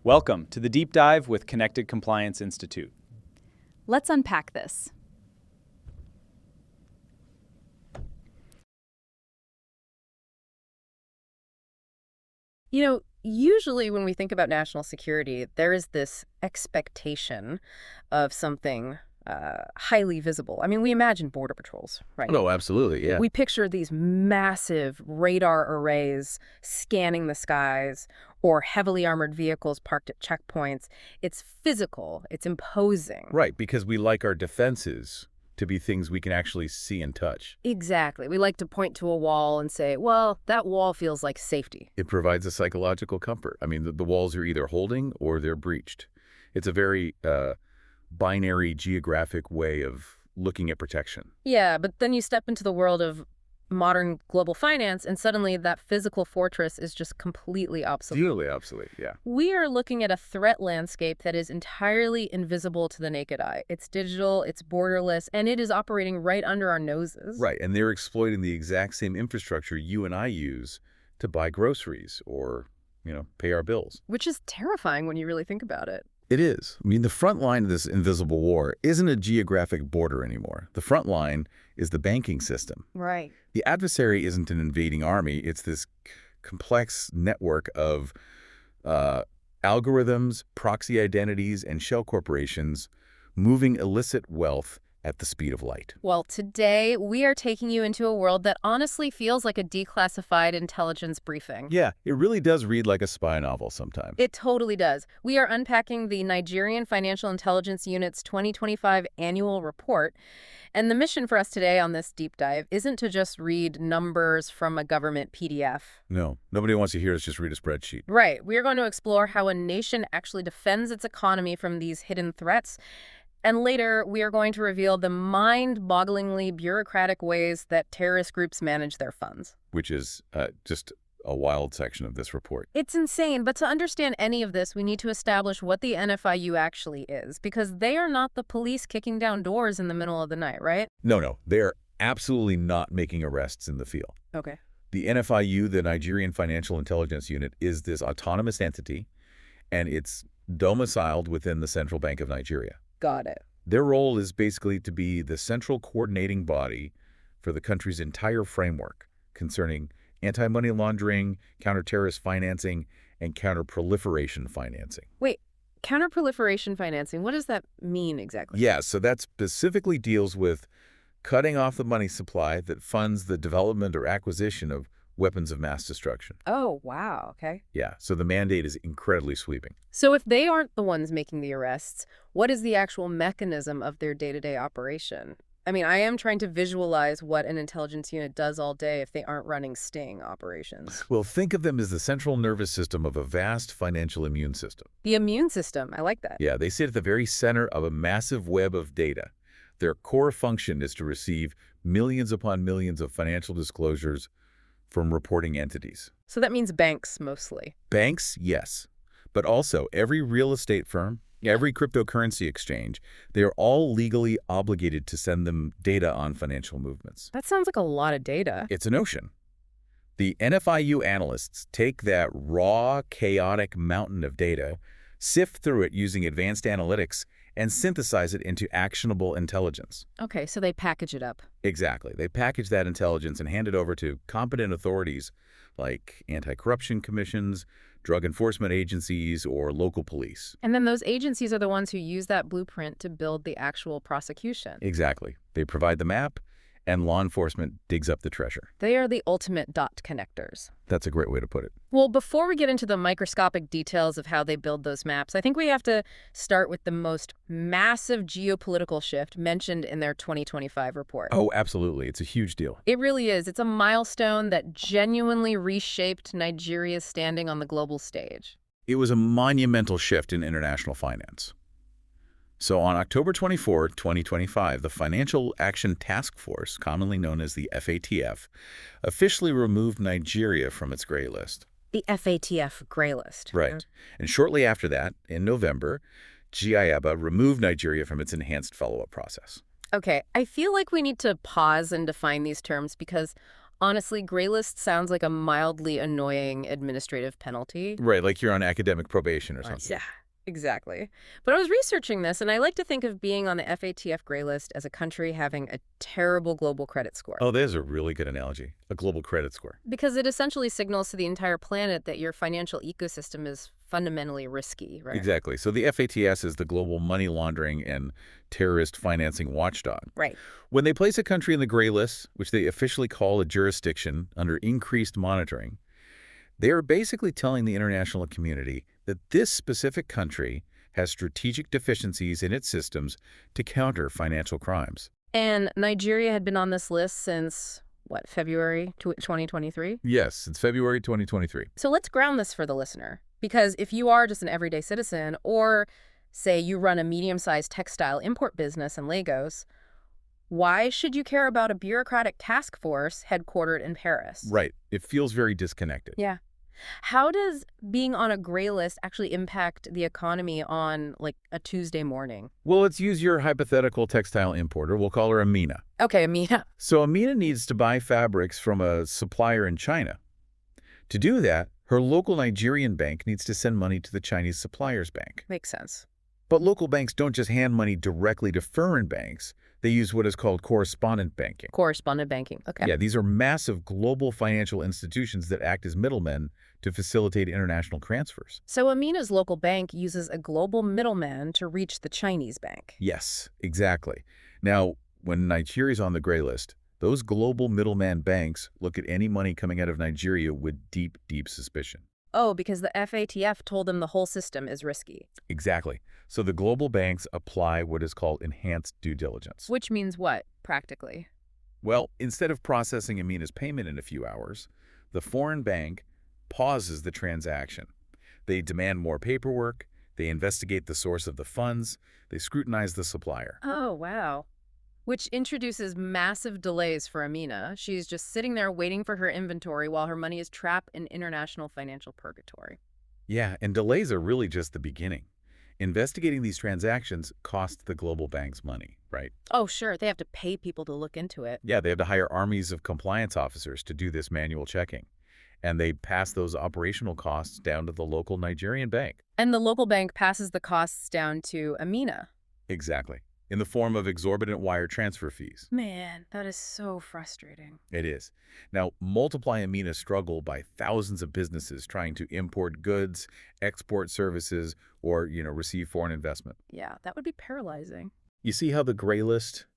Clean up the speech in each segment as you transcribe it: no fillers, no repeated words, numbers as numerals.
Welcome to the Deep Dive with Connected Compliance Institute. Let's unpack this. Usually when we think about national security, there is this expectation of something highly visible. I mean, we imagine border patrols, right? Oh, absolutely, yeah. We picture these massive radar arrays scanning the skies or heavily armored vehicles parked at checkpoints. It's physical. It's imposing. Right, because we like our defenses to be things we can actually see and touch. Exactly. We like to point to a wall and say, well, that wall feels like safety. It provides a psychological comfort. I mean, the walls are either holding or they're breached. It's a very binary geographic way of looking at protection. Yeah, but then you step into the world of modern global finance, and suddenly that physical fortress is just completely obsolete. Totally obsolete, yeah. We are looking at a threat landscape that is entirely invisible to the naked eye. It's digital, it's borderless, and it is operating right under our noses. Right, and they're exploiting the exact same infrastructure you and I use to buy groceries or, pay our bills. Which is terrifying when you really think about it. It is. I mean, the front line of this invisible war isn't a geographic border anymore. The front line is the banking system. Right. The adversary isn't an invading army. It's this complex network of algorithms, proxy identities, and shell corporations moving illicit wealth at the speed of light. Well, today we are taking you into a world that honestly feels like a declassified intelligence briefing. Yeah, it really does read like a spy novel sometimes. It totally does. We are unpacking the Nigerian Financial Intelligence Unit's 2025 annual report. And the mission for us today on this deep dive isn't to just read numbers from a government PDF. No, nobody wants to hear us just read a spreadsheet. Right. We are going to explore how a nation actually defends its economy from these hidden threats. And later, we are going to reveal the mind-bogglingly bureaucratic ways that terrorist groups manage their funds. Which is just a wild section of this report. It's insane, but to understand any of this, we need to establish what the NFIU actually is, because they are not the police kicking down doors in the middle of the night, right? No, they're absolutely not making arrests in the field. Okay. The NFIU, the Nigerian Financial Intelligence Unit, is this autonomous entity, and it's domiciled within the Central Bank of Nigeria. Got it. Their role is basically to be the central coordinating body for the country's entire framework concerning anti-money laundering, counter-terrorist financing, and counter-proliferation financing. Wait, counter-proliferation financing, what does that mean exactly? Yeah, so that specifically deals with cutting off the money supply that funds the development or acquisition of weapons of mass destruction. Oh, wow, okay. Yeah, so the mandate is incredibly sweeping. So if they aren't the ones making the arrests, what is the actual mechanism of their day-to-day operation? I mean, I am trying to visualize what an intelligence unit does all day if they aren't running sting operations. Well, think of them as the central nervous system of a vast financial immune system. The immune system, I like that. Yeah, they sit at the very center of a massive web of data. Their core function is to receive millions upon millions of financial disclosures from reporting entities. So that means banks mostly. Banks, yes. But also every real estate firm, every cryptocurrency exchange, they are all legally obligated to send them data on financial movements. That sounds like a lot of data. It's an ocean. The NFIU analysts take that raw, chaotic mountain of data, sift through it using advanced analytics, and synthesize it into actionable intelligence. Okay, so they package it up. Exactly. They package that intelligence and hand it over to competent authorities like anti-corruption commissions, drug enforcement agencies, or local police. And then those agencies are the ones who use that blueprint to build the actual prosecution. Exactly. They provide the map, and law enforcement digs up the treasure. They are the ultimate dot connectors. That's a great way to put it. Well, before we get into the microscopic details of how they build those maps, I think we have to start with the most massive geopolitical shift mentioned in their 2025 report. Oh, absolutely. It's a huge deal. It really is. It's a milestone that genuinely reshaped Nigeria's standing on the global stage. It was a monumental shift in international finance. So on October 24, 2025, the Financial Action Task Force, commonly known as the FATF, officially removed Nigeria from its gray list. The FATF gray list. Right. And shortly after that, in November, GIABA removed Nigeria from its enhanced follow-up process. Okay, I feel like we need to pause and define these terms because Honestly, gray list sounds like a mildly annoying administrative penalty. Right, like you're on academic probation or something. Yeah, exactly. But I was researching this, and I like to think of being on the FATF gray list as a country having a terrible global credit score. Oh, there's a really good analogy. A global credit score. Because it essentially signals to the entire planet that your financial ecosystem is fundamentally risky, right? Exactly. So the FATS is the global money laundering and terrorist financing watchdog. Right. When they place a country in the gray list, which they officially call a jurisdiction under increased monitoring, they are basically telling the international community that this specific country has strategic deficiencies in its systems to counter financial crimes. And Nigeria had been on this list since, what, February 2023? Yes, since February 2023. So let's ground this for the listener. Because if you are just an everyday citizen, or say you run a medium-sized textile import business in Lagos, why should you care about a bureaucratic task force headquartered in Paris? Right. It feels very disconnected. Yeah. How does being on a gray list actually impact the economy on, like, a Tuesday morning? Well, let's use your hypothetical textile importer. We'll call her Amina. Okay, Amina. So Amina needs to buy fabrics from a supplier in China. To do that, her local Nigerian bank needs to send money to the Chinese supplier's bank. Makes sense. But local banks don't just hand money directly to foreign banks. They use what is called correspondent banking. Correspondent banking. Okay. Yeah, these are massive global financial institutions that act as middlemen to facilitate international transfers. So Amina's local bank uses a global middleman to reach the Chinese bank. Yes, exactly. Now, when Nigeria's on the gray list, those global middleman banks look at any money coming out of Nigeria with deep, deep suspicion. Oh, because the FATF told them the whole system is risky. Exactly. So the global banks apply what is called enhanced due diligence. Which means what, practically? Well, instead of processing Amina's payment in a few hours, the foreign bank pauses the transaction. They demand more paperwork, they investigate the source of the funds, they scrutinize the supplier. Oh, wow. Which introduces massive delays for Amina. She's just sitting there waiting for her inventory while her money is trapped in international financial purgatory. Yeah, and delays are really just the beginning. Investigating these transactions costs the global banks money, right? Oh, sure. They have to pay people to look into it. Yeah, they have to hire armies of compliance officers to do this manual checking. And they pass those operational costs down to the local Nigerian bank. And the local bank passes the costs down to Amina. Exactly. In the form of exorbitant wire transfer fees. Man, that is so frustrating. It is. Now, multiply Amina's struggle by thousands of businesses trying to import goods, export services, or, receive foreign investment. Yeah, that would be paralyzing. You see how the gray list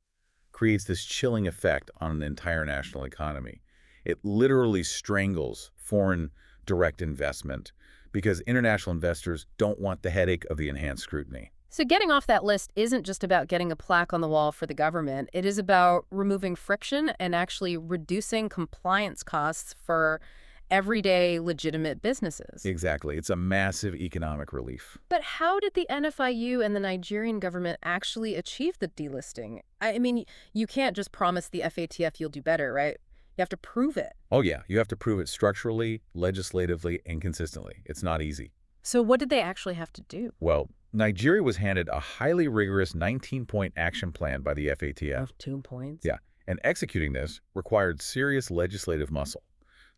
creates this chilling effect on an entire national economy. It literally strangles foreign direct investment because international investors don't want the headache of the enhanced scrutiny. So getting off that list isn't just about getting a plaque on the wall for the government. It is about removing friction and actually reducing compliance costs for everyday legitimate businesses. Exactly. It's a massive economic relief. But how did the NFIU and the Nigerian government actually achieve the delisting? I mean, you can't just promise the FATF you'll do better, right? You have to prove it. Oh, yeah. You have to prove it structurally, legislatively, and consistently. It's not easy. So what did they actually have to do? Well, Nigeria was handed a highly rigorous 19-point action plan by the FATF. Of 2 points? Yeah, and executing this required serious legislative muscle.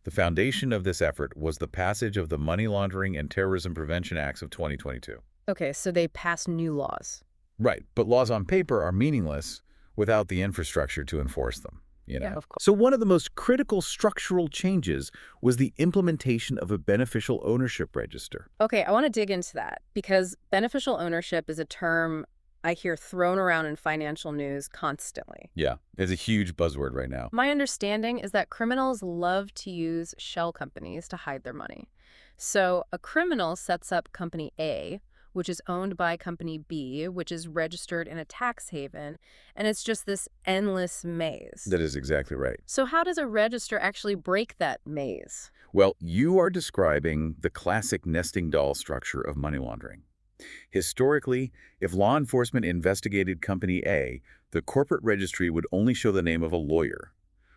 The foundation of this effort was the passage of the Money Laundering and Terrorism Prevention Acts of 2022. Okay, so they passed new laws. Right, but laws on paper are meaningless without the infrastructure to enforce them. Yeah, of course. So one of the most critical structural changes was the implementation of a beneficial ownership register. Okay, I want to dig into that because beneficial ownership is a term I hear thrown around in financial news constantly. Yeah, it's a huge buzzword right now. My understanding is that criminals love to use shell companies to hide their money. So a criminal sets up company A, which is owned by company B, which is registered in a tax haven, and it's just this endless maze. That is exactly right. So how does a register actually break that maze? Well, you are describing the classic nesting doll structure of money laundering. Historically, if law enforcement investigated Company A, the corporate registry would only show the name of a lawyer,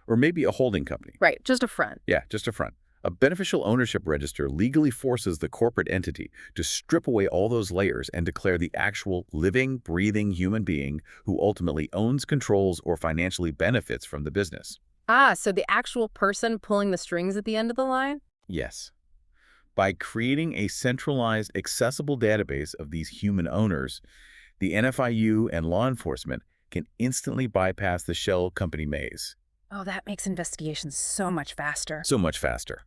or maybe a holding company. Right, just a front. Yeah, just a front. A beneficial ownership register legally forces the corporate entity to strip away all those layers and declare the actual living, breathing human being who ultimately owns, controls, or financially benefits from the business. Ah, so the actual person pulling the strings at the end of the line? Yes. By creating a centralized, accessible database of these human owners, the NFIU and law enforcement can instantly bypass the shell company maze. Oh, that makes investigations so much faster. So much faster.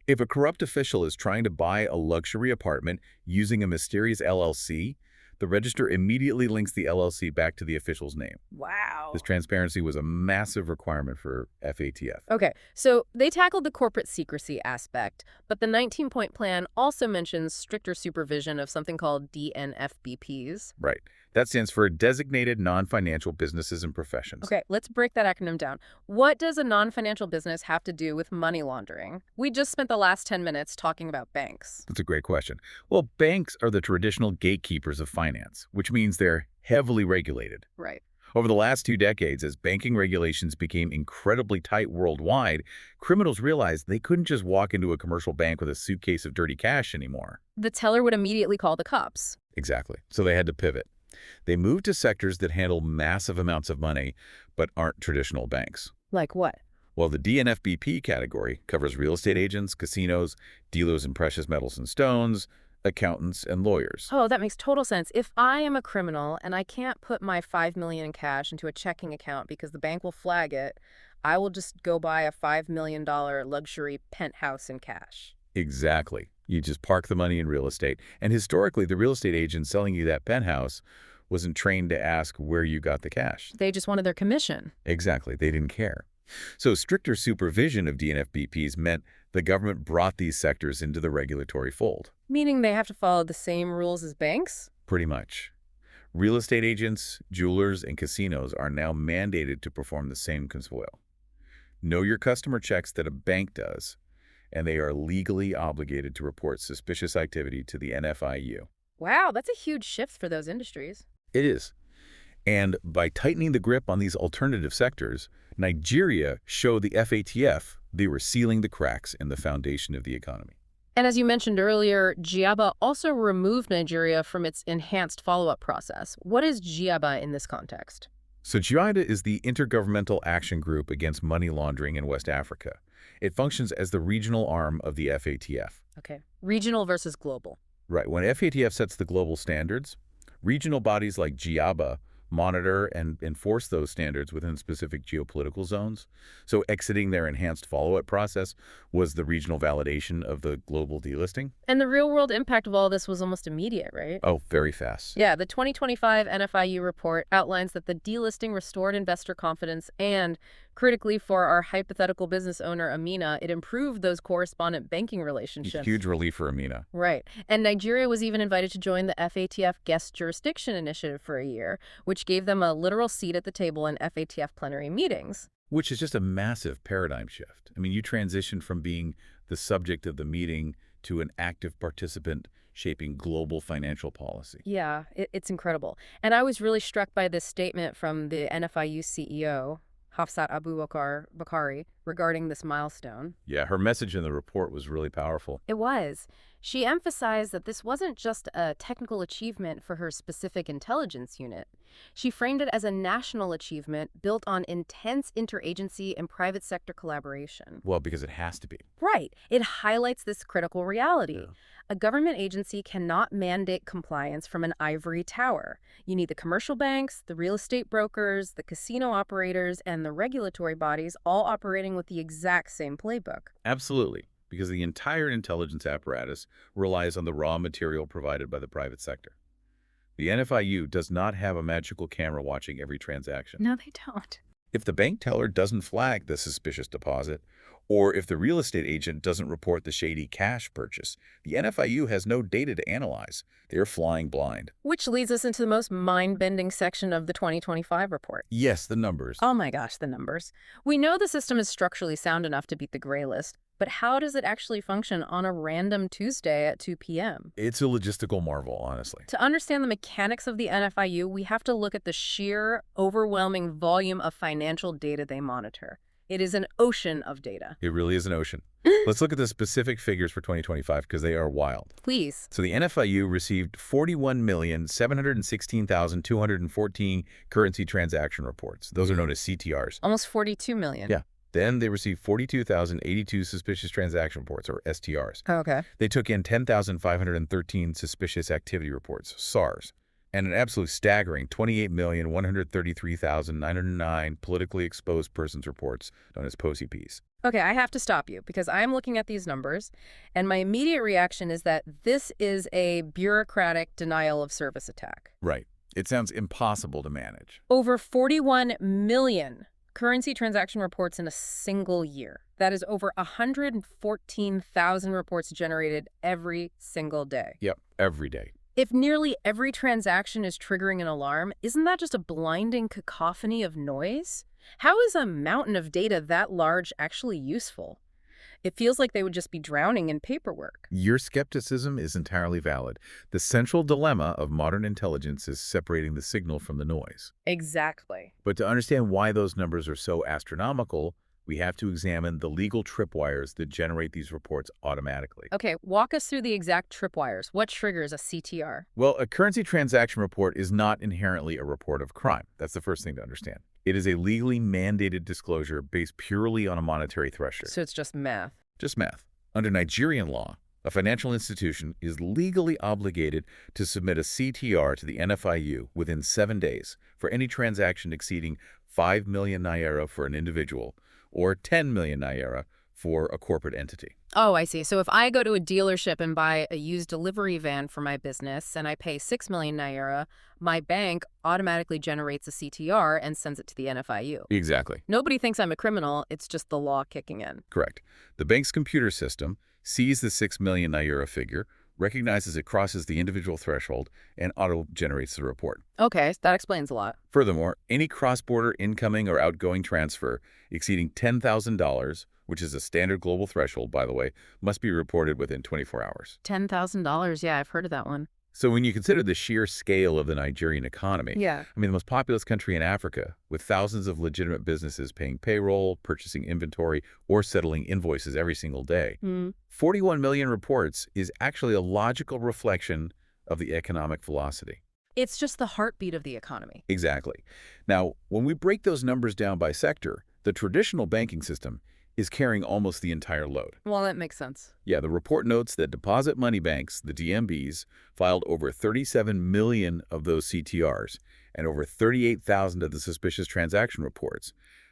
If a corrupt official is trying to buy a luxury apartment using a mysterious LLC, the register immediately links the LLC back to the official's name. Wow. This transparency was a massive requirement for FATF. Okay, so they tackled the corporate secrecy aspect, but the 19-point plan also mentions stricter supervision of something called DNFBPs. Right. That stands for Designated Non-Financial Businesses and Professions. Okay, let's break that acronym down. What does a non-financial business have to do with money laundering? We just spent the last 10 minutes talking about banks. That's a great question. Well, banks are the traditional gatekeepers of finance, which means they're heavily regulated. Right. Over the last 2 decades, as banking regulations became incredibly tight worldwide, criminals realized they couldn't just walk into a commercial bank with a suitcase of dirty cash anymore. The teller would immediately call the cops. Exactly. So they had to pivot. They moved to sectors that handle massive amounts of money but aren't traditional banks. Like what? Well, the DNFBP category covers real estate agents, casinos, dealers in precious metals and stones, accountants, and lawyers. Oh, that makes total sense. If I am a criminal and I can't put my $5 million in cash into a checking account because the bank will flag it, I will just go buy a $5 million luxury penthouse in cash. Exactly. You just park the money in real estate. And historically, the real estate agent selling you that penthouse wasn't trained to ask where you got the cash. They just wanted their commission. Exactly. They didn't care. So stricter supervision of DNFBPs meant the government brought these sectors into the regulatory fold. Meaning they have to follow the same rules as banks? Pretty much. Real estate agents, jewelers, and casinos are now mandated to perform the same control. Know your customer checks that a bank does, and they are legally obligated to report suspicious activity to the NFIU. Wow, that's a huge shift for those industries. It is. And by tightening the grip on these alternative sectors, Nigeria showed the FATF they were sealing the cracks in the foundation of the economy. And as you mentioned earlier, GIABA also removed Nigeria from its enhanced follow-up process. What is GIABA in this context? So GIABA is the Intergovernmental Action Group Against Money Laundering in West Africa. It functions as the regional arm of the FATF. Okay, regional versus global. Right. When FATF sets the global standards, regional bodies like GIABA monitor and enforce those standards within specific geopolitical zones. So exiting their enhanced follow-up process was the regional validation of the global delisting. And the real-world impact of all this was almost immediate, right? Oh, very fast. Yeah, the 2025 NFIU report outlines that the delisting restored investor confidence and, critically for our hypothetical business owner, Amina, it improved those correspondent banking relationships. Huge relief for Amina. Right. And Nigeria was even invited to join the FATF Guest Jurisdiction Initiative for a year, which gave them a literal seat at the table in FATF plenary meetings. Which is just a massive paradigm shift. I mean, you transition from being the subject of the meeting to an active participant shaping global financial policy. Yeah, it's incredible. And I was really struck by this statement from the NFIU CEO, Hafsat Abu Bakari, regarding this milestone. Yeah, her message in the report was really powerful. It was. She emphasized that this wasn't just a technical achievement for her specific intelligence unit. She framed it as a national achievement built on intense interagency and private sector collaboration. Well, because it has to be. Right. It highlights this critical reality. Yeah. A government agency cannot mandate compliance from an ivory tower. You need the commercial banks, the real estate brokers, the casino operators, and the regulatory bodies all operating with the exact same playbook. Absolutely, because the entire intelligence apparatus relies on the raw material provided by the private sector. The NFIU does not have a magical camera watching every transaction. No, they don't. If the bank teller doesn't flag the suspicious deposit, or if the real estate agent doesn't report the shady cash purchase, the NFIU has no data to analyze. They're flying blind. Which leads us into the most mind-bending section of the 2025 report. Yes, the numbers. Oh my gosh, the numbers. We know the system is structurally sound enough to beat the gray list, but how does it actually function on a random Tuesday at 2 p.m.? It's a logistical marvel, honestly. To understand the mechanics of the NFIU, we have to look at the sheer, overwhelming volume of financial data they monitor. It is an ocean of data. It really is an ocean. Let's look at the specific figures for 2025 because they are wild. Please. So the NFIU received 41,716,214 currency transaction reports. Those are known as CTRs. Almost 42 million. Yeah. Then they received 42,082 suspicious transaction reports, or STRs. Okay. They took in 10,513 suspicious activity reports, SARs, and an absolute staggering 28,133,909 politically exposed persons reports, known as POCPs. Okay, I have to stop you because I'm looking at these numbers, and my immediate reaction is that this is a bureaucratic denial of service attack. Right. It sounds impossible to manage. Over 41 million currency transaction reports in a single year. That is over 114,000 reports generated every single day. Yep, every day. If nearly every transaction is triggering an alarm, isn't that just a blinding cacophony of noise? How is a mountain of data that large actually useful? It feels like they would just be drowning in paperwork. Your skepticism is entirely valid. The central dilemma of modern intelligence is separating the signal from the noise. Exactly. But to understand why those numbers are so astronomical, we have to examine the legal tripwires that generate these reports automatically. Okay, walk us through the exact tripwires. What triggers a CTR? Well, a currency transaction report is not inherently a report of crime. That's the first thing to understand. It is a legally mandated disclosure based purely on a monetary threshold. So it's just math. Just math. Under Nigerian law, a financial institution is legally obligated to submit a CTR to the NFIU within 7 days for any transaction exceeding 5 million naira for an individual or 10 million naira for a corporate entity. Oh, I see. So if I go to a dealership and buy a used delivery van for my business and I pay 6 million naira, my bank automatically generates a CTR and sends it to the NFIU. Exactly. Nobody thinks I'm a criminal. It's just the law kicking in. Correct. The bank's computer system sees the 6 million naira figure, recognizes it crosses the individual threshold, and auto-generates the report. Okay, that explains a lot. Furthermore, any cross-border incoming or outgoing transfer exceeding $10,000, which is a standard global threshold, by the way, must be reported within 24 hours. $10,000. Yeah, I've heard of that one. So when you consider the sheer scale of the Nigerian economy, Yeah. I mean, the most populous country in Africa, with thousands of legitimate businesses paying payroll, purchasing inventory, or settling invoices every single day, 41 million reports is actually a logical reflection of the economic velocity. It's just the heartbeat of the economy. Exactly. Now, when we break those numbers down by sector, the traditional banking system is carrying almost the entire load. Well, that makes sense. Yeah, the report notes that deposit money banks, the DMBs, filed over 37 million of those CTRs and over 38,000 of the suspicious transaction reports.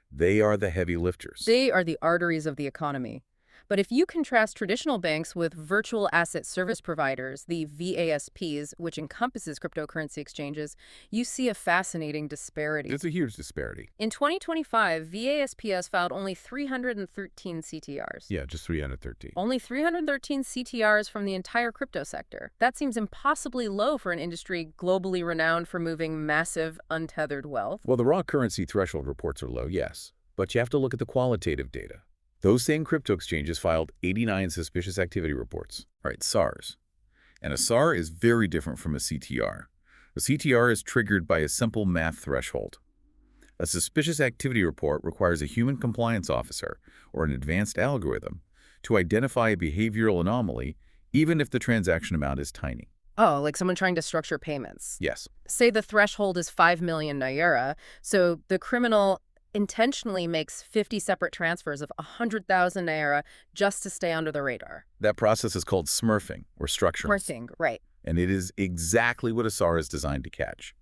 They are the heavy lifters. They are the arteries of the economy. But if you contrast traditional banks with virtual asset service providers, the VASPs, which encompasses cryptocurrency exchanges, you see a fascinating disparity. It's a huge disparity. In 2025, VASPs filed only 313 CTRs. Yeah, just 313. Only 313 CTRs from the entire crypto sector. That seems impossibly low for an industry globally renowned for moving massive, untethered wealth. Well, the raw currency threshold reports are low, yes. But you have to look at the qualitative data. Those same crypto exchanges filed 89 suspicious activity reports. All right, SARs. And a SAR is very different from a CTR. A CTR is triggered by a simple math threshold. A suspicious activity report requires a human compliance officer or an advanced algorithm to identify a behavioral anomaly, even if the transaction amount is tiny. Oh, like someone trying to structure payments. Yes. Say the threshold is 5 million naira, so the criminal intentionally makes 50 separate transfers of 100,000 naira just to stay under the radar. That process is called smurfing or structuring. Smurfing, right. And it is exactly what a SAR is designed to catch.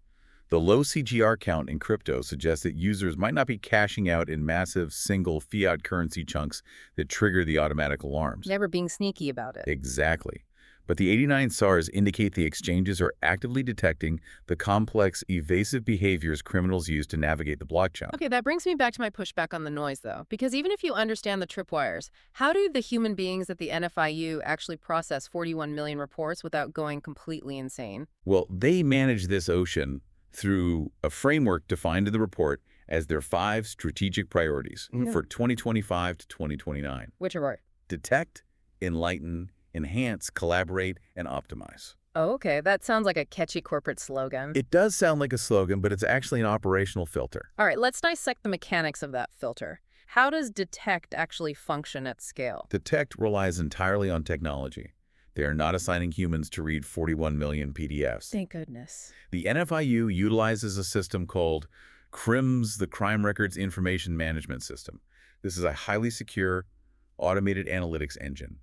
The low CGR count in crypto suggests that users might not be cashing out in massive single fiat currency chunks that trigger the automatic alarms. Never being sneaky about it. Exactly. But the 89 SARs indicate the exchanges are actively detecting the complex, evasive behaviors criminals use to navigate the blockchain. Okay, that brings me back to my pushback on the noise, though. Because even if you understand the tripwires, how do the human beings at the NFIU actually process 41 million reports without going completely insane? Well, they manage this ocean through a framework defined in the report as their 5 strategic priorities for 2025 to 2029. Which are? Detect, enlighten, enhance, collaborate, and optimize. Oh, okay. That sounds like a catchy corporate slogan. It does sound like a slogan, but it's actually an operational filter. All right, let's dissect the mechanics of that filter. How does detect actually function at scale? Detect relies entirely on technology. They are not assigning humans to read 41 million PDFs. Thank goodness. The NFIU utilizes a system called CRIMS, the Crime Records Information Management System. This is a highly secure, automated analytics engine.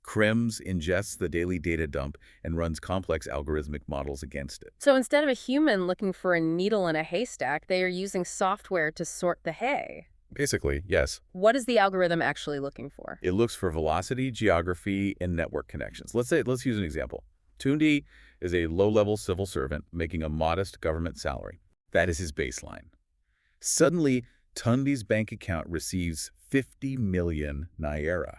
CRIMS ingests the daily data dump and runs complex algorithmic models against it. So instead of a human looking for a needle in a haystack, they are using software to sort the hay. Basically, yes. What is the algorithm actually looking for? It looks for velocity, geography, and network connections. Let's use an example. Tundi is a low-level civil servant making a modest government salary. That is his baseline. Suddenly, Tundi's bank account receives 50 million naira.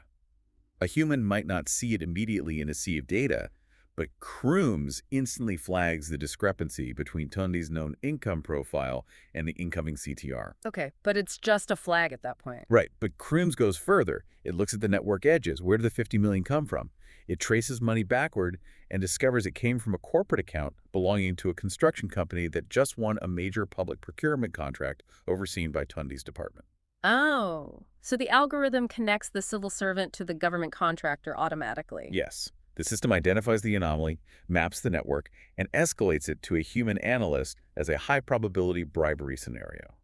A human might not see it immediately in a sea of data, but CRIMS instantly flags the discrepancy between Tundi's known income profile and the incoming CTR. Okay, but it's just a flag at that point. Right, but CRIMS goes further. It looks at the network edges. Where did the 50 million come from? It traces money backward and discovers it came from a corporate account belonging to a construction company that just won a major public procurement contract overseen by Tundi's department. Oh, so the algorithm connects the civil servant to the government contractor automatically. Yes. The system identifies the anomaly, maps the network, and escalates it to a human analyst as a high-probability bribery scenario.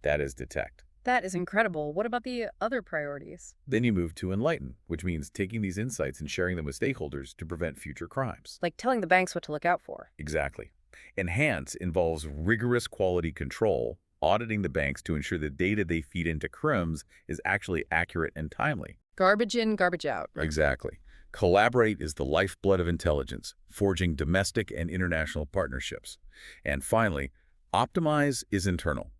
That is detect. That is incredible. What about the other priorities? Then you move to enlighten, which means taking these insights and sharing them with stakeholders to prevent future crimes. Like telling the banks what to look out for. Exactly. Enhance involves rigorous quality control, auditing the banks to ensure the data they feed into CRIMS is actually accurate and timely. Garbage in, garbage out. Exactly. Collaborate is the lifeblood of intelligence, forging domestic and international partnerships. And finally, optimize is internal,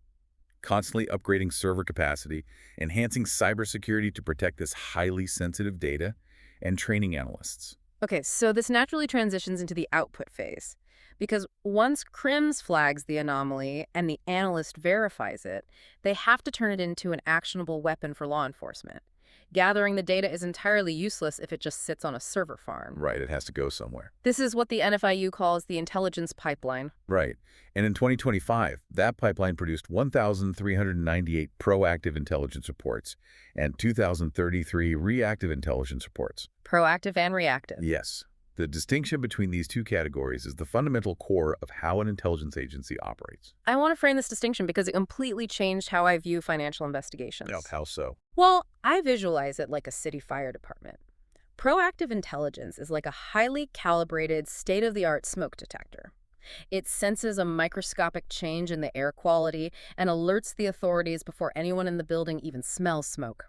constantly upgrading server capacity, enhancing cybersecurity to protect this highly sensitive data, and training analysts. Okay, so this naturally transitions into the output phase. Because once CRIMS flags the anomaly and the analyst verifies it, they have to turn it into an actionable weapon for law enforcement. Gathering the data is entirely useless if it just sits on a server farm. Right, it has to go somewhere. This is what the NFIU calls the intelligence pipeline. Right. And in 2025, that pipeline produced 1,398 proactive intelligence reports and 2,033 reactive intelligence reports. Proactive and reactive. Yes. The distinction between these two categories is the fundamental core of how an intelligence agency operates. I want to frame this distinction because it completely changed how I view financial investigations. How so? Well, I visualize it like a city fire department. Proactive intelligence is like a highly calibrated, state-of-the-art smoke detector. It senses a microscopic change in the air quality and alerts the authorities before anyone in the building even smells smoke.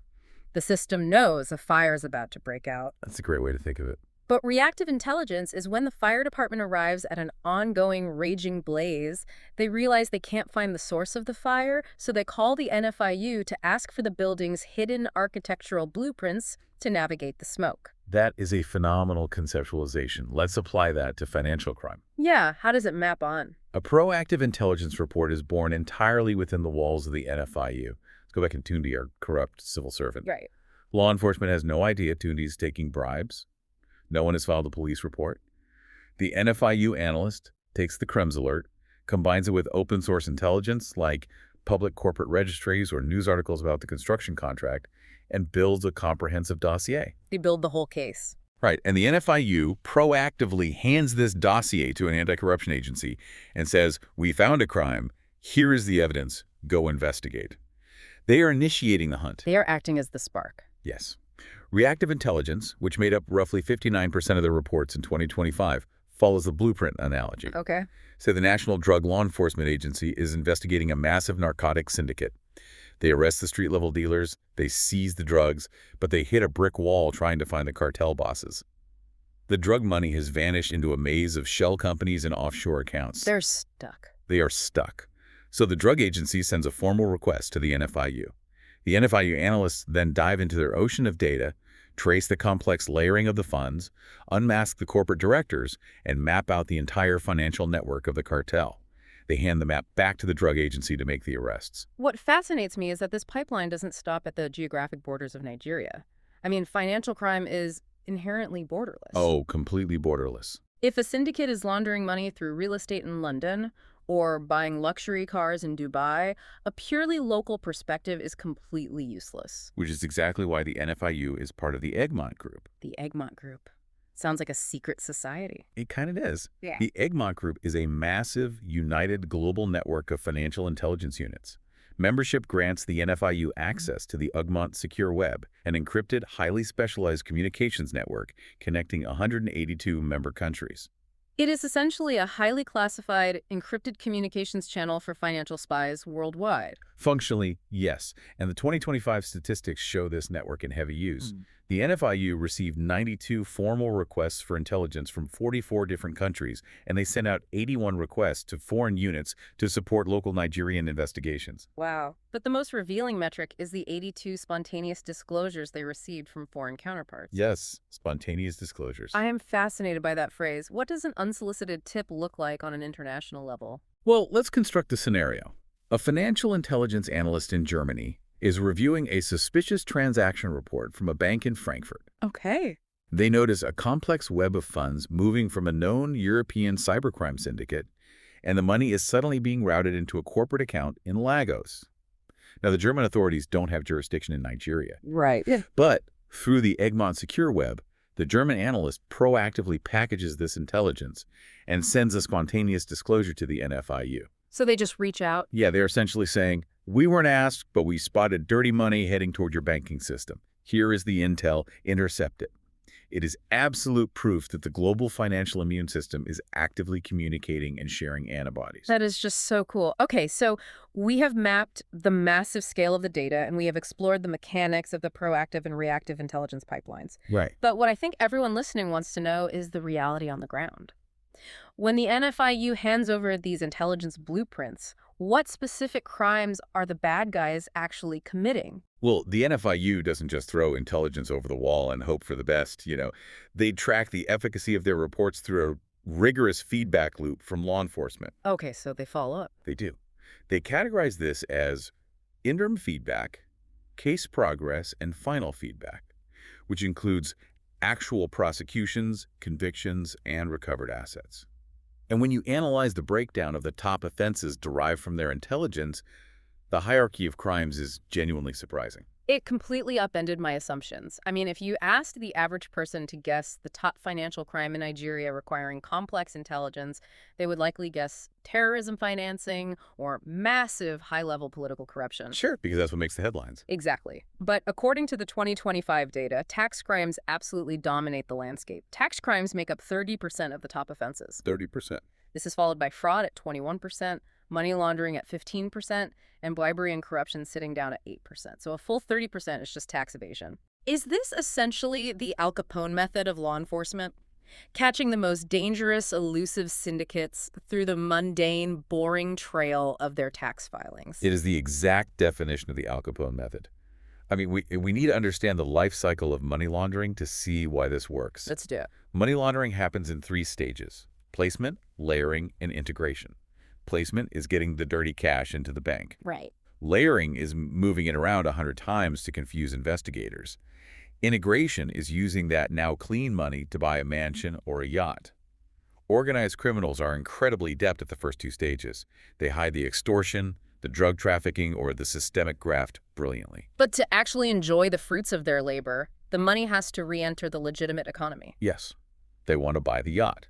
The system knows a fire is about to break out. That's a great way to think of it. But reactive intelligence is when the fire department arrives at an ongoing, raging blaze. They realize they can't find the source of the fire, so they call the NFIU to ask for the building's hidden architectural blueprints to navigate the smoke. That is a phenomenal conceptualization. Let's apply that to financial crime. Yeah, how does it map on? A proactive intelligence report is born entirely within the walls of the NFIU. Let's go back and Tundi, our corrupt civil servant. Right. Law enforcement has no idea Tundi's taking bribes. No one has filed a police report. The NFIU analyst takes the CRIMS alert, combines it with open source intelligence like public corporate registries or news articles about the construction contract, and builds a comprehensive dossier. They build the whole case. Right, and the NFIU proactively hands this dossier to an anti-corruption agency and says, "We found a crime. Here is the evidence. Go investigate." They are initiating the hunt. They are acting as the spark. Yes. Reactive intelligence, which made up roughly 59% of the reports in 2025, follows the blueprint analogy. Okay. So the National Drug Law Enforcement Agency is investigating a massive narcotics syndicate. They arrest the street-level dealers, they seize the drugs, but they hit a brick wall trying to find the cartel bosses. The drug money has vanished into a maze of shell companies and offshore accounts. They're stuck. They are stuck. So the drug agency sends a formal request to the NFIU. The NFIU analysts then dive into their ocean of data, trace the complex layering of the funds, unmask the corporate directors, and map out the entire financial network of the cartel. They hand the map back to the drug agency to make the arrests. What fascinates me is that this pipeline doesn't stop at the geographic borders of Nigeria. I mean, financial crime is inherently borderless. Oh, completely borderless. If a syndicate is laundering money through real estate in London or buying luxury cars in Dubai, a purely local perspective is completely useless. Which is exactly why the NFIU is part of the Egmont Group. The Egmont Group. Sounds like a secret society. It kind of is. Yeah. The Egmont Group is a massive, united global network of financial intelligence units. Membership grants the NFIU access to the UGMONT Secure Web, an encrypted, highly specialized communications network connecting 182 member countries. It is essentially a highly classified, encrypted communications channel for financial spies worldwide. Functionally, yes, and the 2025 statistics show this network in heavy use. The NFIU received 92 formal requests for intelligence from 44 different countries, and they sent out 81 requests to foreign units to support local Nigerian investigations. Wow. But the most revealing metric is the 82 spontaneous disclosures they received from foreign counterparts. Yes, spontaneous disclosures. I am fascinated by that phrase. What does an unsolicited tip look like on an international level? Well, let's construct a scenario. A financial intelligence analyst in Germany is reviewing a suspicious transaction report from a bank in Frankfurt. Okay. They notice a complex web of funds moving from a known European cybercrime syndicate, and the money is suddenly being routed into a corporate account in Lagos. Now, the German authorities don't have jurisdiction in Nigeria. Right. Yeah. But through the UGMONT Secure Web, the German analyst proactively packages this intelligence and sends a spontaneous disclosure to the NFIU. So they just reach out? Yeah, they're essentially saying, we weren't asked, but we spotted dirty money heading toward your banking system. Here is the intel, intercept it. It is absolute proof that the global financial immune system is actively communicating and sharing antibodies. That is just so cool. Okay, so we have mapped the massive scale of the data, and we have explored the mechanics of the proactive and reactive intelligence pipelines. Right. But what I think everyone listening wants to know is the reality on the ground. When the NFIU hands over these intelligence blueprints, what specific crimes are the bad guys actually committing? Well, the NFIU doesn't just throw intelligence over the wall and hope for the best, They track the efficacy of their reports through a rigorous feedback loop from law enforcement. Okay, so they follow up. They do. They categorize this as interim feedback, case progress, and final feedback, which includes actual prosecutions, convictions, and recovered assets. And when you analyze the breakdown of the top offenses derived from their intelligence, the hierarchy of crimes is genuinely surprising. It completely upended my assumptions. I mean, if you asked the average person to guess the top financial crime in Nigeria requiring complex intelligence, they would likely guess terrorism financing or massive high-level political corruption. Sure, because that's what makes the headlines. Exactly. But according to the 2025 data, tax crimes absolutely dominate the landscape. Tax crimes make up 30% of the top offenses. 30%. This is followed by fraud at 21%, money laundering at 15%, and bribery and corruption sitting down at 8%. So a full 30% is just tax evasion. Is this essentially the Al Capone method of law enforcement? Catching the most dangerous, elusive syndicates through the mundane, boring trail of their tax filings. It is the exact definition of the Al Capone method. I mean, we need to understand the life cycle of money laundering to see why this works. Let's do it. Money laundering happens in 3 stages: placement, layering, and integration. Placement is getting the dirty cash into the bank. Right. Layering is moving it around 100 times to confuse investigators. Integration is using that now clean money to buy a mansion or a yacht. Organized criminals are incredibly adept at the first 2 stages. They hide the extortion, the drug trafficking, or the systemic graft brilliantly. But to actually enjoy the fruits of their labor, the money has to re-enter the legitimate economy. Yes, they want to buy the yacht.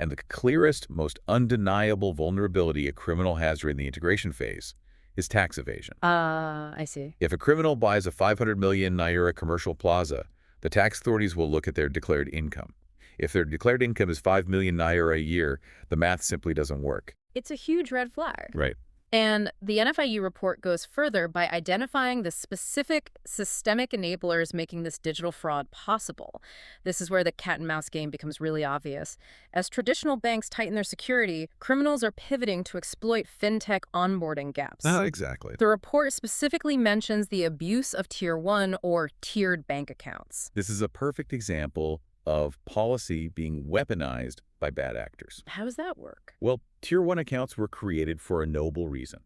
And the clearest, most undeniable vulnerability a criminal has during the integration phase is tax evasion. I see. If a criminal buys a 500 million Naira commercial plaza, the tax authorities will look at their declared income. If their declared income is 5 million Naira a year, the math simply doesn't work. It's a huge red flag. Right. And the NFIU report goes further by identifying the specific systemic enablers making this digital fraud possible. This is where the cat-and-mouse game becomes really obvious. As traditional banks tighten their security, criminals are pivoting to exploit fintech onboarding gaps. Exactly. The report specifically mentions the abuse of Tier 1 or tiered bank accounts. This is a perfect example of policy being weaponized by bad actors. How does that work? Well, Tier 1 accounts were created for a noble reason: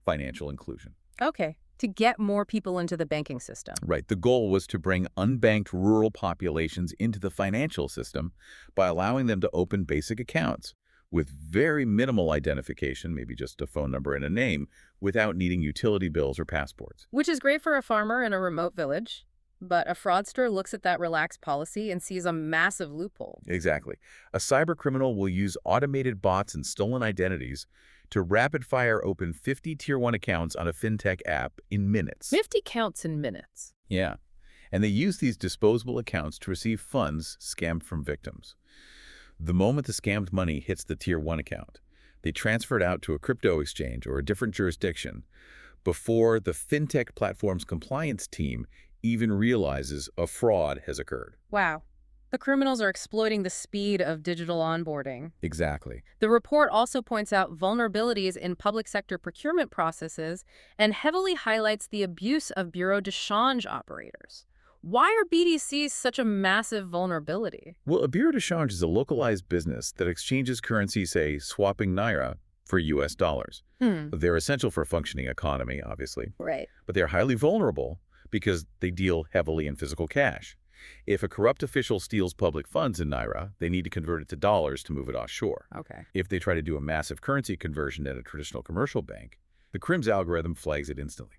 financial inclusion. Okay, to get more people into the banking system. Right. The goal was to bring unbanked rural populations into the financial system by allowing them to open basic accounts with very minimal identification, maybe just a phone number and a name, without needing utility bills or passports. Which is great for a farmer in a remote village. But a fraudster looks at that relaxed policy and sees a massive loophole. Exactly. A cybercriminal will use automated bots and stolen identities to rapid-fire open 50 Tier 1 accounts on a fintech app in minutes. 50 counts in minutes. Yeah. And they use these disposable accounts to receive funds scammed from victims. The moment the scammed money hits the Tier 1 account, they transfer it out to a crypto exchange or a different jurisdiction before the fintech platform's compliance team even realizes a fraud has occurred. Wow. The criminals are exploiting the speed of digital onboarding. Exactly. The report also points out vulnerabilities in public sector procurement processes and heavily highlights the abuse of bureau de change operators. Why are BDCs such a massive vulnerability? Well, a bureau de change is a localized business that exchanges currency, say, swapping Naira for US dollars. They're essential for a functioning economy, obviously. Right. But they're highly vulnerable because they deal heavily in physical cash. If a corrupt official steals public funds in Naira, they need to convert it to dollars to move it offshore. Okay. If they try to do a massive currency conversion at a traditional commercial bank, the CRIMS algorithm flags it instantly.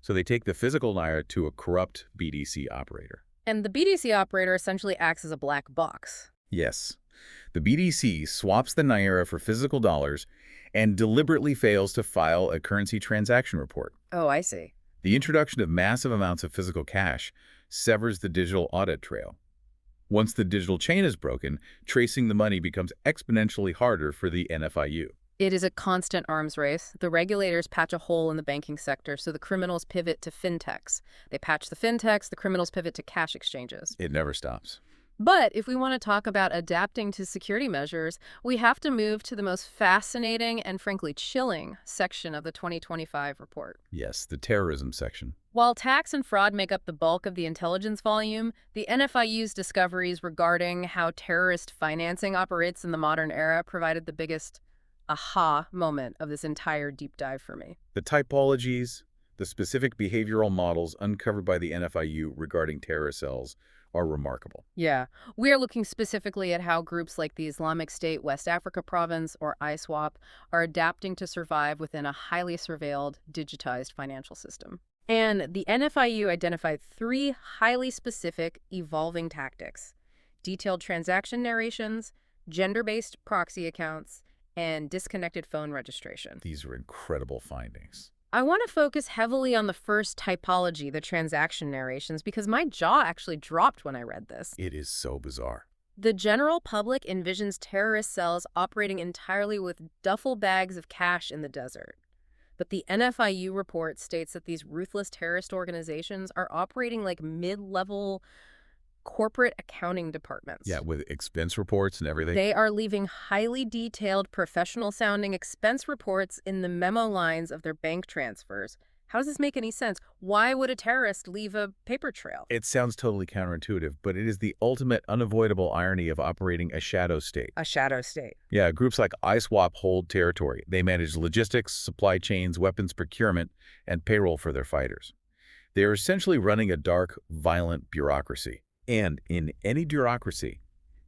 So they take the physical Naira to a corrupt BDC operator. And the BDC operator essentially acts as a black box. Yes. The BDC swaps the Naira for physical dollars and deliberately fails to file a currency transaction report. Oh, I see. The introduction of massive amounts of physical cash severs the digital audit trail. Once the digital chain is broken, tracing the money becomes exponentially harder for the NFIU. It is a constant arms race. The regulators patch a hole in the banking sector, so the criminals pivot to fintechs. They patch the fintechs, the criminals pivot to cash exchanges. It never stops. But if we want to talk about adapting to security measures, we have to move to the most fascinating and frankly chilling section of the 2025 report. Yes, the terrorism section. While tax and fraud make up the bulk of the intelligence volume, the NFIU's discoveries regarding how terrorist financing operates in the modern era provided the biggest aha moment of this entire deep dive for me. The typologies, the specific behavioral models uncovered by the NFIU regarding terror cells are remarkable. Yeah, we are looking specifically at how groups like the Islamic State West Africa Province, or ISWAP, are adapting to survive within a highly surveilled, digitized financial system. And the NFIU identified 3 highly specific, evolving tactics: detailed transaction narrations, gender-based proxy accounts, and disconnected phone registration. These are incredible findings. I want to focus heavily on the first typology, the transaction narrations, because my jaw actually dropped when I read this. It is so bizarre. The general public envisions terrorist cells operating entirely with duffel bags of cash in the desert. But the NFIU report states that these ruthless terrorist organizations are operating like mid-level corporate accounting departments. Yeah, with expense reports and everything. They are leaving highly detailed, professional-sounding expense reports in the memo lines of their bank transfers. How does this make any sense? Why would a terrorist leave a paper trail? It sounds totally counterintuitive, but it is the ultimate unavoidable irony of operating a shadow state. A shadow state. Yeah, groups like ISWAP hold territory. They manage logistics, supply chains, weapons procurement, and payroll for their fighters. They are essentially running a dark, violent bureaucracy. And in any bureaucracy,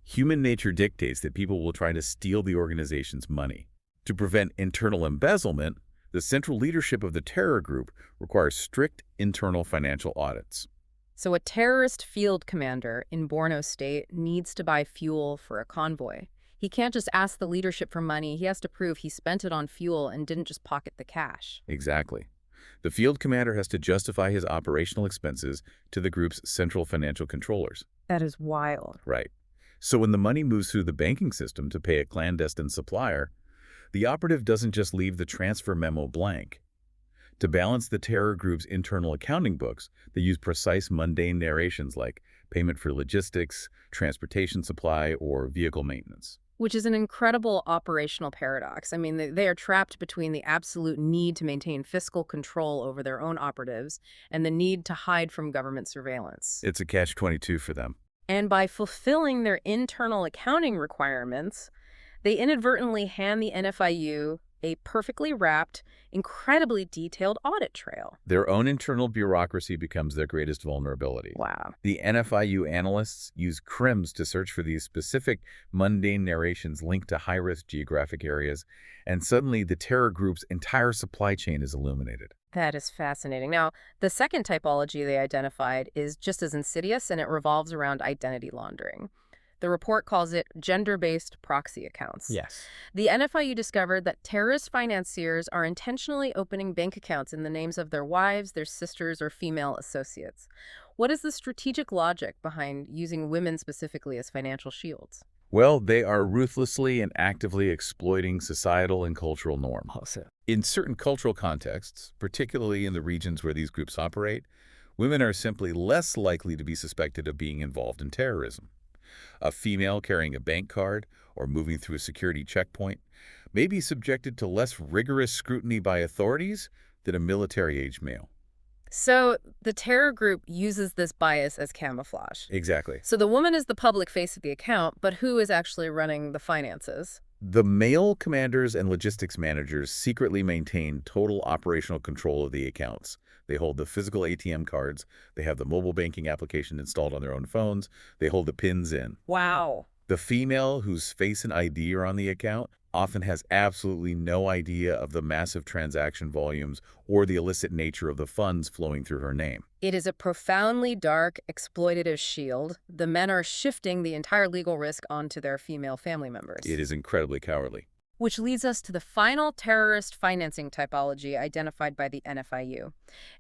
human nature dictates that people will try to steal the organization's money. To prevent internal embezzlement, the central leadership of the terror group requires strict internal financial audits. So a terrorist field commander in Borno State needs to buy fuel for a convoy. He can't just ask the leadership for money. He has to prove he spent it on fuel and didn't just pocket the cash. Exactly. The field commander has to justify his operational expenses to the group's central financial controllers. That is wild. Right. So when the money moves through the banking system to pay a clandestine supplier, the operative doesn't just leave the transfer memo blank. To balance the terror group's internal accounting books, they use precise mundane narrations like payment for logistics, transportation supply, or vehicle maintenance. Which is an incredible operational paradox. I mean, they are trapped between the absolute need to maintain fiscal control over their own operatives and the need to hide from government surveillance. It's a catch-22 for them. And by fulfilling their internal accounting requirements, they inadvertently hand the NFIU a perfectly wrapped, incredibly detailed audit trail. Their own internal bureaucracy becomes their greatest vulnerability. Wow. The NFIU analysts use CRIMS to search for these specific mundane narrations linked to high-risk geographic areas, and suddenly the terror group's entire supply chain is illuminated. That is fascinating. Now, the second typology they identified is just as insidious, and it revolves around identity laundering. The report calls it gender-based proxy accounts. Yes. The NFIU discovered that terrorist financiers are intentionally opening bank accounts in the names of their wives, their sisters, or female associates. What is the strategic logic behind using women specifically as financial shields? Well, they are ruthlessly and actively exploiting societal and cultural norms. Also. In certain cultural contexts, particularly in the regions where these groups operate, women are simply less likely to be suspected of being involved in terrorism. A female carrying a bank card or moving through a security checkpoint may be subjected to less rigorous scrutiny by authorities than a military-age male. So the terror group uses this bias as camouflage. Exactly. So the woman is the public face of the account, but who is actually running the finances? The male commanders and logistics managers secretly maintain total operational control of the accounts. They hold the physical ATM cards, they have the mobile banking application installed on their own phones, they hold the pins in. Wow. The female whose face and ID are on the account often has absolutely no idea of the massive transaction volumes or the illicit nature of the funds flowing through her name. It is a profoundly dark, exploitative shield. The men are shifting the entire legal risk onto their female family members. It is incredibly cowardly. Which leads us to the final terrorist financing typology identified by the NFIU.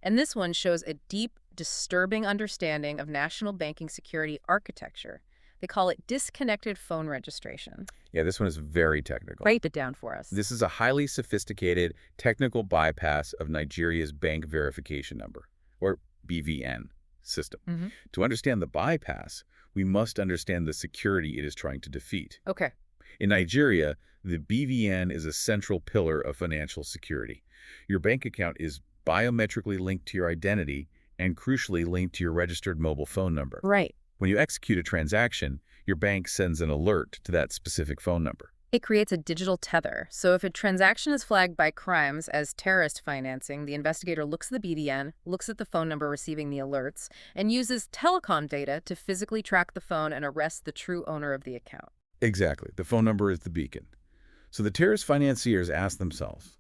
And this one shows a deep, disturbing understanding of national banking security architecture. They call it disconnected phone registration. Yeah, this one is very technical. Write it down for us. This is a highly sophisticated technical bypass of Nigeria's Bank Verification Number, or BVN, system. To understand the bypass, we must understand the security it is trying to defeat. Okay. In Nigeria, the BVN is a central pillar of financial security. Your bank account is biometrically linked to your identity and crucially linked to your registered mobile phone number. Right. When you execute a transaction, your bank sends an alert to that specific phone number. It creates a digital tether. So if a transaction is flagged by crimes as terrorist financing, the investigator looks at the BVN, looks at the phone number receiving the alerts, and uses telecom data to physically track the phone and arrest the true owner of the account. Exactly. The phone number is the beacon. So the terrorist financiers ask themselves,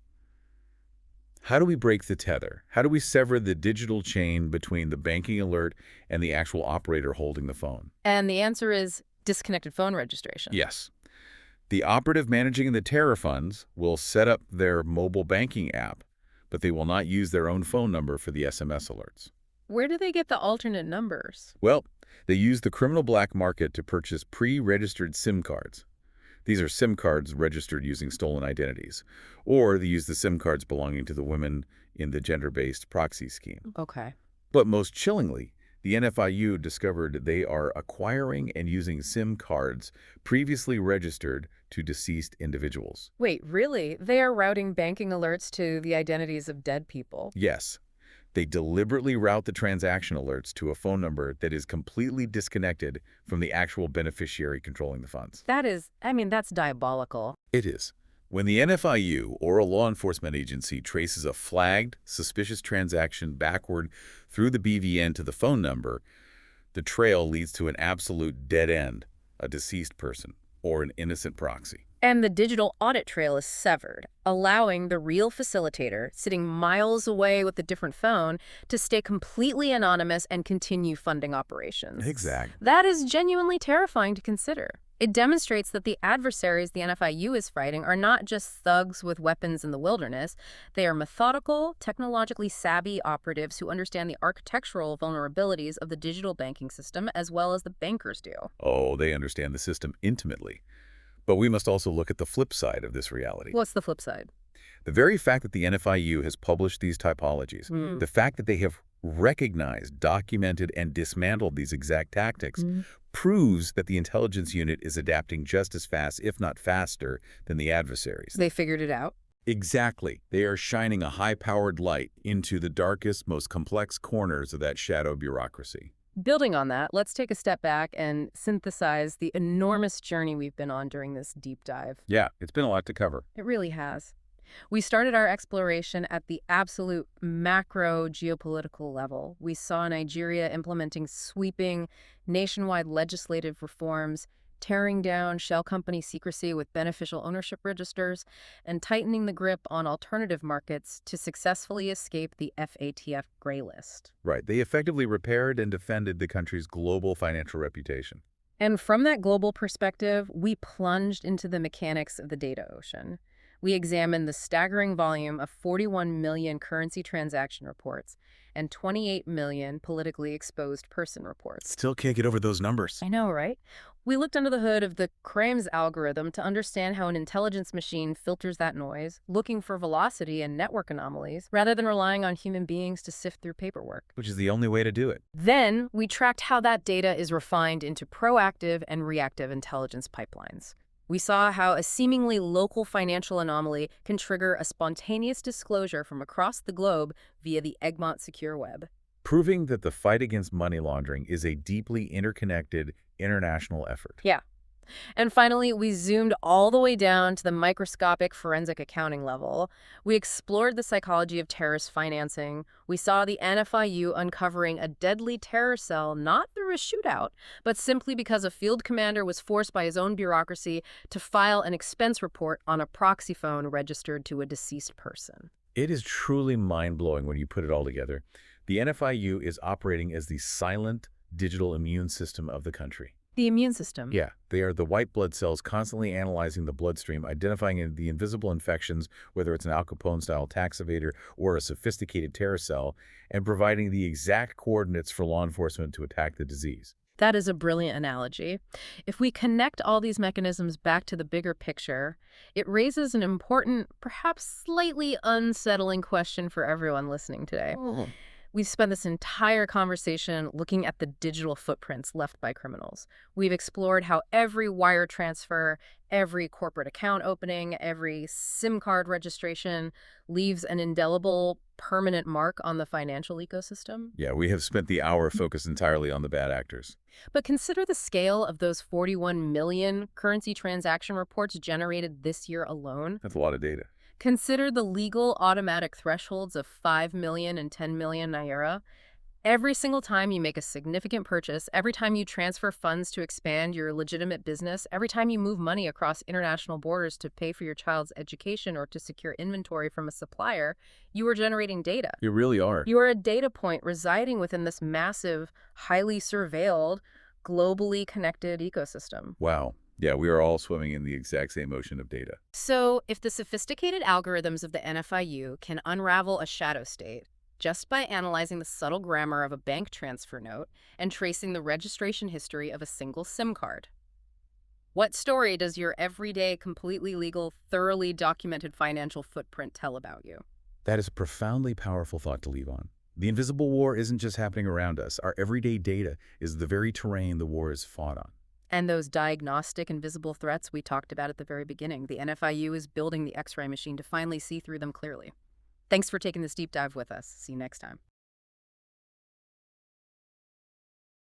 how do we break the tether? How do we sever the digital chain between the banking alert and the actual operator holding the phone? And the answer is disconnected phone registration. Yes. The operative managing the terror funds will set up their mobile banking app, but they will not use their own phone number for the SMS alerts. Where do they get the alternate numbers? Well, they use the criminal black market to purchase pre-registered SIM cards. These are SIM cards registered using stolen identities, or they use the SIM cards belonging to the women in the gender-based proxy scheme. Okay. But most chillingly, the NFIU discovered they are acquiring and using SIM cards previously registered to deceased individuals. Wait, really? They are routing banking alerts to the identities of dead people? Yes. They deliberately route the transaction alerts to a phone number that is completely disconnected from the actual beneficiary controlling the funds. That's diabolical. It is. When the NFIU or a law enforcement agency traces a flagged, suspicious transaction backward through the BVN to the phone number, the trail leads to an absolute dead end, a deceased person, or an innocent proxy. And the digital audit trail is severed, allowing the real facilitator, sitting miles away with a different phone, to stay completely anonymous and continue funding operations. Exactly. That is genuinely terrifying to consider. It demonstrates that the adversaries the NFIU is fighting are not just thugs with weapons in the wilderness. They are methodical, technologically savvy operatives who understand the architectural vulnerabilities of the digital banking system as well as the bankers do. Oh, they understand the system intimately. But we must also look at the flip side of this reality. What's the flip side? The very fact that the NFIU has published these typologies, the fact that they have recognized, documented, and dismantled these exact tactics proves that the intelligence unit is adapting just as fast, if not faster, than the adversaries. They figured it out? Exactly. They are shining a high-powered light into the darkest, most complex corners of that shadow bureaucracy. Building on that, let's take a step back and synthesize the enormous journey we've been on during this deep dive. Yeah, it's been a lot to cover. It really has. We started our exploration at the absolute macro geopolitical level. We saw Nigeria implementing sweeping nationwide legislative reforms, tearing down shell company secrecy with beneficial ownership registers, and tightening the grip on alternative markets to successfully escape the FATF gray list. Right. They effectively repaired and defended the country's global financial reputation. And from that global perspective, we plunged into the mechanics of the data ocean. We examined the staggering volume of 41 million currency transaction reports and 28 million politically exposed person reports. Still can't get over those numbers. I know, right? We looked under the hood of the Crames algorithm to understand how an intelligence machine filters that noise, looking for velocity and network anomalies, rather than relying on human beings to sift through paperwork. Which is the only way to do it. Then, we tracked how that data is refined into proactive and reactive intelligence pipelines. We saw how a seemingly local financial anomaly can trigger a spontaneous disclosure from across the globe via the Egmont Secure Web. Proving that the fight against money laundering is a deeply interconnected international effort. Yeah. And finally, we zoomed all the way down to the microscopic forensic accounting level. We explored the psychology of terrorist financing. We saw the NFIU uncovering a deadly terror cell not through a shootout, but simply because a field commander was forced by his own bureaucracy to file an expense report on a proxy phone registered to a deceased person. It is truly mind-blowing when you put it all together. The NFIU is operating as the silent digital immune system of the country. The immune system. Yeah, they are the white blood cells constantly analyzing the bloodstream, identifying the invisible infections, whether it's an Al Capone-style tax evader or a sophisticated terror cell, and providing the exact coordinates for law enforcement to attack the disease. That is a brilliant analogy. If we connect all these mechanisms back to the bigger picture, it raises an important, perhaps slightly unsettling question for everyone listening today. We've spent this entire conversation looking at the digital footprints left by criminals. We've explored how every wire transfer, every corporate account opening, every SIM card registration leaves an indelible, permanent mark on the financial ecosystem. Yeah, we have spent the hour focused entirely on the bad actors. But consider the scale of those 41 million currency transaction reports generated this year alone. That's a lot of data. Consider the legal automatic thresholds of 5 million and 10 million naira. Every single time you make a significant purchase, every time you transfer funds to expand your legitimate business, every time you move money across international borders to pay for your child's education or to secure inventory from a supplier, you are generating data. You really are. You are a data point residing within this massive, highly surveilled, globally connected ecosystem. Wow. Yeah, we are all swimming in the exact same ocean of data. So, if the sophisticated algorithms of the NFIU can unravel a shadow state just by analyzing the subtle grammar of a bank transfer note and tracing the registration history of a single SIM card, what story does your everyday, completely legal, thoroughly documented financial footprint tell about you? That is a profoundly powerful thought to leave on. The invisible war isn't just happening around us. Our everyday data is the very terrain the war is fought on. And those diagnostic invisible threats we talked about at the very beginning, the NFIU is building the X-ray machine to finally see through them clearly. Thanks for taking this deep dive with us. See you next time.